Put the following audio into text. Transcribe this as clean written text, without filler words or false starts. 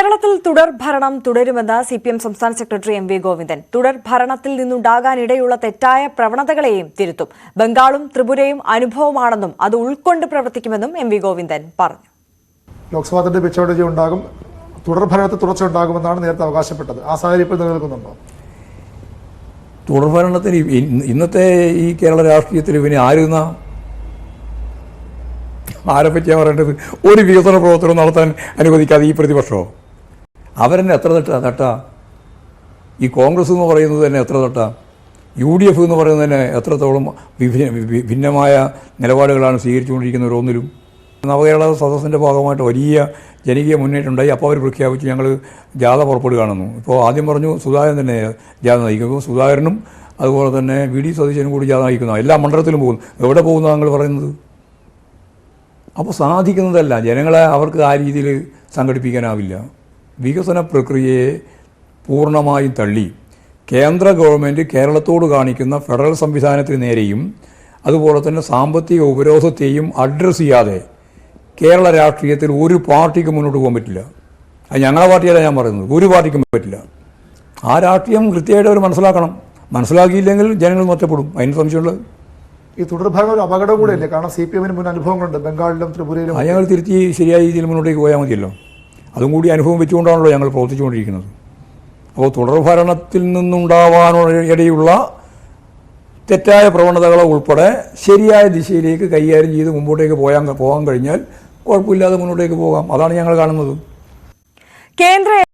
കേരളത്തിൽ തുടർ ഭരണം തുടരുമെന്ന് സിപിഎം സംസ്ഥാന സെക്രട്ടറി എം വി ഗോവിന്ദൻ. തുടർ ഭരണത്തിൽ നിന്നുണ്ടാകാനിടയുള്ള തെറ്റായ പ്രവണതകളെയും തിരുത്തും. ബംഗാളും ത്രിപുരയും അനുഭവമാണെന്നും അത് ഉൾക്കൊണ്ട് പ്രവർത്തിക്കുമെന്നും എം വി ഗോവിന്ദൻ പറഞ്ഞു. ലോക്സഭാ തെരഞ്ഞെടുപ്പ് ഉണ്ടാകും, തുടർ ഭരണത്തിൽ തുടർച്ച ഉണ്ടാകുമെന്നാണ് നേരത്തെ അവകാശപ്പെട്ടത്. ആ സാഹചര്യം ഇപ്പോൾ നിലനിൽക്കുന്നുണ്ടോ? തുടർഭരണത്തിന് ഇന്നത്തെ ഈ കേരള രാഷ്ട്രീയത്തിൽ പിന്നെ ആരെപ്പറ്റിയാണ് പറയേണ്ടത്? ഒരു വികസന പ്രവർത്തനം നടത്താൻ അനുവദിക്കാതെ ഈ പ്രതിപക്ഷമോ? അവരെന്നെ എത്ര തട്ട ഈ കോൺഗ്രസ് എന്ന് പറയുന്നത് തന്നെ എത്ര തട്ട, UDF എന്ന് പറയുന്നത് തന്നെ എത്രത്തോളം ഭിന്നമായ നിലപാടുകളാണ് സ്വീകരിച്ചുകൊണ്ടിരിക്കുന്ന ഓരോന്നിലും. നവകേരള സദസ്സിൻ്റെ ഭാഗമായിട്ട് വലിയ ജനകീയ മുന്നേറ്റം ഉണ്ടായി. അപ്പോൾ അവർ പ്രഖ്യാപിച്ചു ഞങ്ങൾ ജാഥ പുറപ്പെടുകയാണെന്നു. ഇപ്പോൾ ആദ്യം പറഞ്ഞു സുധാകരൻ തന്നെ ജാഥ നയിക്കും. ഇപ്പോൾ സുധാകരനും അതുപോലെ തന്നെ VD സതീശനും കൂടി ജാഥ നയിക്കുന്നു. എല്ലാ മണ്ഡലത്തിലും പോകുന്നു. എവിടെ പോകുന്നതാണ് നിങ്ങൾ പറയുന്നത്? അപ്പോൾ സാധിക്കുന്നതല്ല. ജനങ്ങളെ അവർക്ക് ആ രീതിയിൽ സംഘടിപ്പിക്കാനാവില്ല. വികസന പ്രക്രിയയെ പൂർണ്ണമായും തള്ളി കേന്ദ്ര ഗവൺമെൻറ് കേരളത്തോട് കാണിക്കുന്ന ഫെഡറൽ സംവിധാനത്തിന് നേരെയും അതുപോലെ തന്നെ സാമ്പത്തിക ഉപരോധത്തെയും അഡ്രസ്സ് ചെയ്യാതെ കേരള രാഷ്ട്രീയത്തിൽ ഒരു പാർട്ടിക്ക് മുന്നോട്ട് പോകാൻ പറ്റില്ല. അത് ഞങ്ങളുടെ പാർട്ടിയല്ല ഞാൻ പറയുന്നത്, ഒരു പാർട്ടിക്കും പറ്റില്ല. ആ രാഷ്ട്രീയം കൃത്യമായിട്ട് അവർ മനസ്സിലാക്കണം. മനസ്സിലാക്കിയില്ലെങ്കിൽ ജനങ്ങൾ ഒറ്റപ്പെടും. അതിന് സംശയമുള്ളത് ഈ തുടർഭരണം ഒരു അപകടം കൂടെയല്ലേ? കാരണം CPM-ന് മുൻ അനുഭവങ്ങളുണ്ട് ബംഗാളിലും ത്രിപുരയിലും. ഞങ്ങൾ തിരുത്തി ശരിയായ രീതിയിൽ മുന്നോട്ടേക്ക് പോയാൽ മതിയല്ലോ. അതും കൂടി അനുഭവം വെച്ചുകൊണ്ടാണല്ലോ ഞങ്ങൾ പ്രവർത്തിച്ചുകൊണ്ടിരിക്കുന്നത്. അപ്പോൾ തുടർഭരണത്തിൽ നിന്നുണ്ടാവാനിടയുള്ള തെറ്റായ പ്രവണതകളെ ഉൾപ്പെടെ ശരിയായ ദിശയിലേക്ക് കൈകാര്യം ചെയ്ത് മുമ്പോട്ടേക്ക് പോകാൻ കഴിഞ്ഞാൽ കുഴപ്പമില്ലാതെ മുന്നോട്ടേക്ക് പോകാം. അതാണ് ഞങ്ങൾ കാണുന്നത്. കേന്ദ്ര